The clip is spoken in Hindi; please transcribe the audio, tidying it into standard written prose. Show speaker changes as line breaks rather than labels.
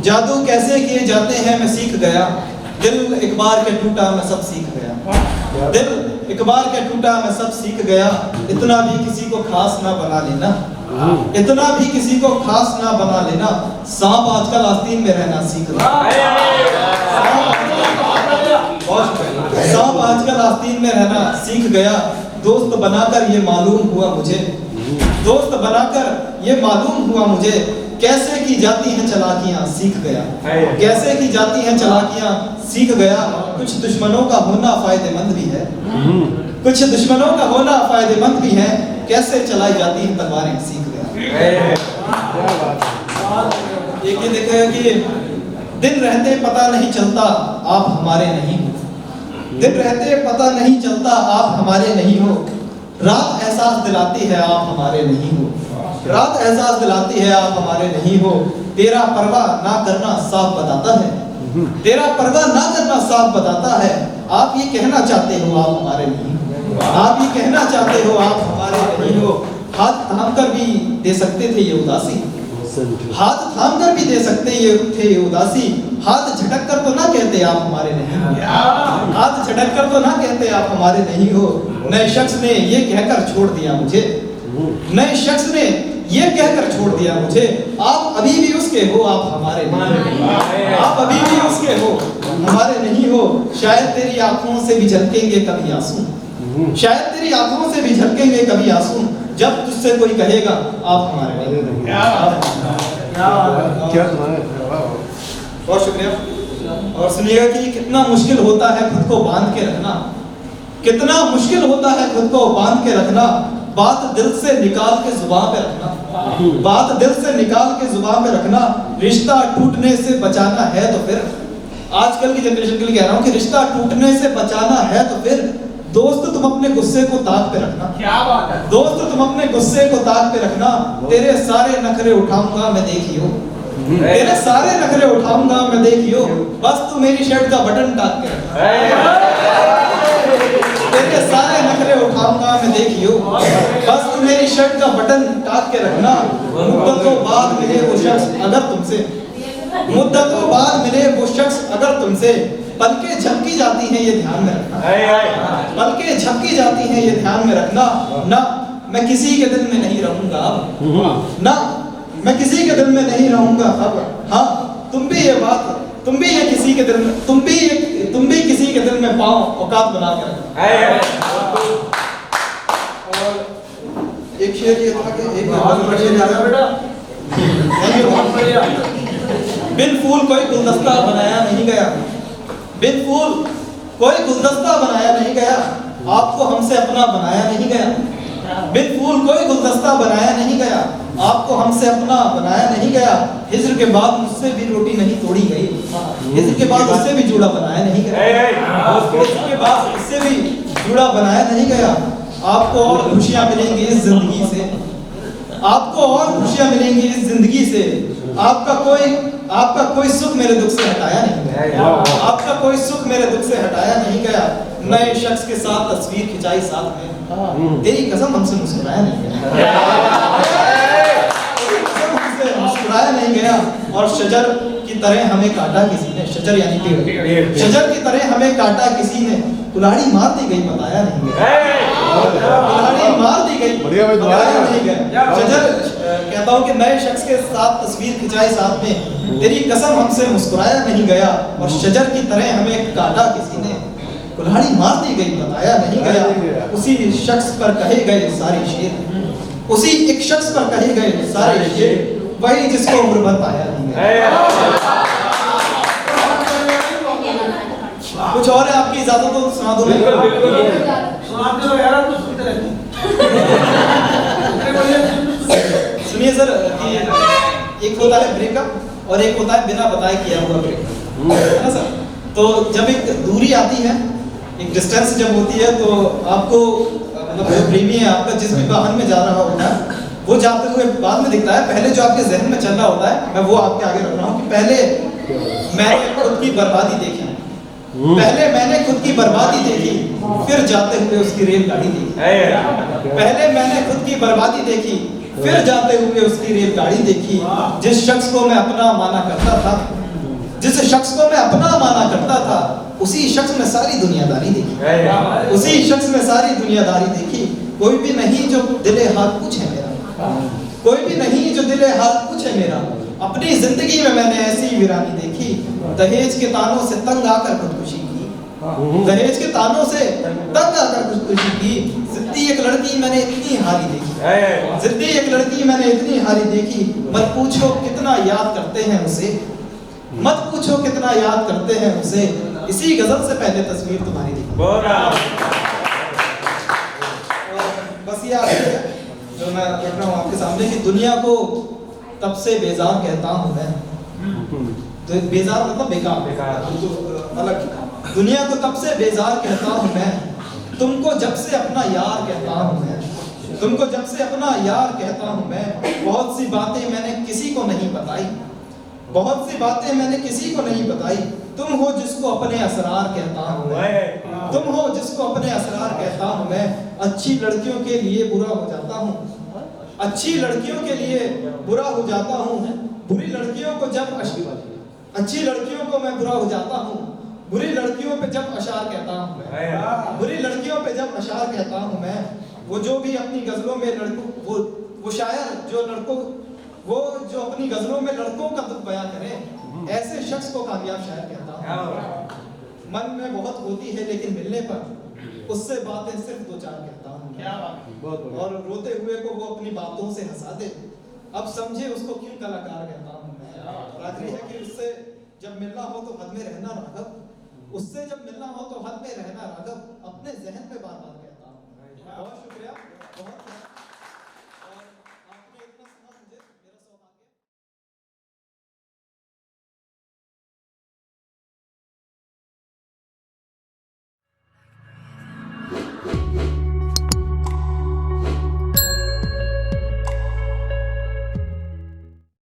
जादू कैसे किए जाते हैं मैं सीख गया, दिल एक बार के टूटा मैं सब सीख गया। दिल एक बार के टूटा मैं सब सीख गया, इतना भी किसी को खास ना बना लेना, इतना भी किसी को खास ना बना लेना। सांप आजकल आस्तीन में रहना सीख गया, सांप आजकल आस्तीन में रहना सीख गया। दोस्त बनाकर ये मालूम हुआ मुझे, दोस्त बनाकर ये मालूम हुआ मुझे, कैसे की जाती हैं चालाकियां सीख गया, कैसे की जाती हैं चालाकियां सीख गया। कुछ दुश्मनों का होना फायदेमंद भी है, कुछ दुश्मनों का होना फायदेमंद भी है, कैसे चलाई जाती हैं तलवारें सीख गया। एक ये देखा कि दिन रहते पता नहीं चलता आप हमारे नहीं हो, दिन रहते पता नहीं चलता आप हमारे नहीं हो। रात एहसास दिलाती है आप हमारे नहीं हो, रात एहसास दिलाती है आप हमारे नहीं हो। तेरा परवाह ना करना साफ बताता है, तेरा परवाह ना करना साफ बताता है। आप ये कहना चाहते हो आप हमारे नहीं हो, आप ये कहना चाहते हो आप हमारे नहीं हो। हाथ थाम कर भी दे सकते थे ये उदासी, हाथ थाम कर भी दे सकते ये थे ये उदासी। हाथ झटक कर तो ना कहते आप हमारे नहीं हो, हाथ झटक कर तो ना कहते आप हमारे नहीं हो। नए शख्स ने ये कहकर छोड़ दिया मुझे, नए शख्स ने ये कहकर छोड़ दिया मुझे। आप अभी भी उसके हो आप हमारे नहीं हो, आप अभी भी उसके हो हमारे नहीं हो। शायद तेरी आंखों से भी झलकेंगे कभी आंसू, शायद तेरी आंखों से भी झलकेंगे कभी आंसू, जब तुझसे कोई कहेगा आप हमारे नहीं हो। बहुत शुक्रिया। और सुनिएगा कि कितना मुश्किल होता है खुद को बांध के रखना, कितना मुश्किल होता है खुद को बांध के रखना। बात दिल से निकाल के जुबान पे रखना, बात दिल से निकाल के जुबान पे रखना। रिश्ता टूटने से बचाना है तो फिर, आजकल की जनरेशन के लिए कह रहा हूँ कि रिश्ता टूटने से बचाना है तो फिर दोस्त तुम अपने गुस्से को ताक पे रखना, क्या बात है, दोस्त तुम अपने गुस्से को ताक पे रखना। तेरे सारे नखरे उठाऊंगा मैं देखियो, तेरे सारे नखरे उठाऊंगा मैं देखियो, बस तू मेरी शर्ट का बटन टाक के रखना। तेरे सारे नखरे उठाऊंगा मैं देखियो, बस तू मेरी शर्ट का बटन टाक के रखना। मुद्दतों बाद मिले वो शख्स अगर तुमसे, मुद्दतों बाद मिले वो शख्स अगर तुमसे, पलकें झपकी जाती हैं ये ध्यान में रखना, पलकें झपकी जाती हैं ये ध्यान में रखना। ना मैं किसी के दिल में नहीं रहूंगा अब, ना मैं किसी के दिल में नहीं रहूंगा अब। हाँ तुम भी ये बात, तुम भी ये किसी के दिल में, तुम भी किसी के दिल में पाओ औकात बना के रखना। और एक शेर ये था कि एक बिन फूल कोई गुलदस्ता बनाया नहीं गया, बिन फूल कोई गुलदस्ता बनाया नहीं गया, आपको हमसे अपना बनाया नहीं गया। बिन फूल कोई गुलदस्ता बनाया नहीं गया, आपको हमसे अपना बनाया नहीं गया। हिज्र के बाद मुझसे भी रोटी नहीं तोड़ी गई, हिज्र के बाद उससे भी जूड़ा बनाया नहीं गया, हिज्र के बाद उससे भी जूड़ा बनाया नहीं गया। आपको और खुशियां मिलेंगी इस जिंदगी से, आपको और खुशियां मिलेंगी इस जिंदगी से। आपका कोई सुख मेरे दुख से हटाया नहीं गया, आपका कोई सुख मेरे दुख से हटाया नहीं गया। नए शख्स के साथ तस्वीर खिंचाई साथ में, तेरी कसम हमसे मुस्कुराया नहीं गया, मुस्कुराया नहीं गया। और शजर की तरह हमें काटा किसी ने, शजर यानी पेड़, शजर की तरह हमें काटा किसी ने, कुल्हाड़ी मार दी गई बताया नहीं गया, कुल्हाड़ी मार दी गई बताया नहीं गया। शजर कहता हूँ कि नए शख्स के साथ तस्वीर खिंचाई साथ में, तेरी कसम हमसे मुस्कुराया नहीं गया। और शजर की तरह हमें काटा किसी ने, कुल्हाड़ी मार दी गई बताया नहीं गया। उसी शख्स पर कहे गए सारे शेर, उसी एक शख्स पर कहे गए सारे शेर, वही जिसको उम्र भर पाया नहीं गया। कुछ और है आपकी इजाजत हो सुना दो। सुनिए सर कि एक होता है ब्रेकअप और एक होता है बिना बताए किया हुआ ब्रेकअप, है ना सर। तो जब एक दूरी आती है, एक डिस्टेंस जब होती है, तो आपको मतलब जो प्रेमी है आपका जिस भी वाहन में जा रहा होता है वो जाते हुए बाद में दिखता है। पहले जो आपके जहन में चल रहा होता है, मैं वो आपके आगे रख रहा हूँ कि पहले मैंने खुद की बर्बादी देखी, पहले मैंने खुद की बर्बादी देखी, फिर जाते हुए उसकी रेलगाड़ी देखी। पहले मैंने खुद की बर्बादी देखी, फिर जाते हुए उसकी रेलगाड़ी देखी। जिस शख्स को मैं अपना माना करता था, जिस शख्स को मैं अपना माना करता था, उसी शख्स में सारी दुनियादारी देखी। उसी शख्स में सारी दुनियादारी देखी। कोई भी नहीं जो दिले हाल पूछे मेरा, कोई भी नहीं जो दिले हाल पूछे मेरा। अपनी जिंदगी में मैंने ऐसी वीरानी देखी। दहेज के तानों से तंग आकर खुदकुशी की, दहेज के तानों से तंग आकर खुदकुशी की। जिद्दी एक लड़की मैंने इतनी हारी देखी, जिद्दी एक लड़की मैंने इतनी हारी देखी। मत पूछो कितना याद करते हैं उसे, मत पूछो कितना याद करते हैं उसे। इसी गजल से पहले तस्वीर तुम्हारी देखी। बस ये है जो मैं रख रहा हूँ आपके सामने कि दुनिया को तब से बेजार कहता हूँ मैं। तो बेजार मतलब बेकार, अलग। दुनिया को तब से बेजार कहता हूँ मैं, तुमको जब से अपना यार कहता हूँ मैं, तुमको जब से अपना यार कहता हूँ मैं। बहुत सी बातें मैंने किसी को नहीं बताई, बहुत सी बातें मैंने किसी को नहीं बताई। तुम हो जिसको अपने असरार कहता हूँ मैं, तुम हो जिसको अपने असरार कहता हूँ मैं। अच्छी लड़कियों के लिए बुरा हो जाता हूँ, अच्छी लड़कियों के लिए बुरा हो जाता हूँ। बुरी लड़कियों को जब अच्छी लड़कियों को मैं बुरा हो जाता हूँ। बुरी लड़कियों पे जब अशार कहता हूँ मैं, बुरी लड़कियों पे जब अशार कहता हूँ मैं। वो जो भी अपनी गजलों में लड़कों, वो शायर जो लड़कों, वो जो अपनी गजलों में लड़कों का दुख बयां करे, ऐसे शख्स को कामयाब शायर कहता हूँ। मन में बहुत होती है लेकिन मिलने पर उससे बातें सिर्फ दो चार कहता हूँ। और रोते हुए को वो अपनी बातों से हंसा दे, अब समझे उसको क्यों कलाकार कहता हूँ मैं। आखिरी है कि उससे जब मिलना हो तो हद में रहना राघव, उससे जब मिलना हो तो हद में रहना राघव। अपने जहन में बार बार कहता हूँ।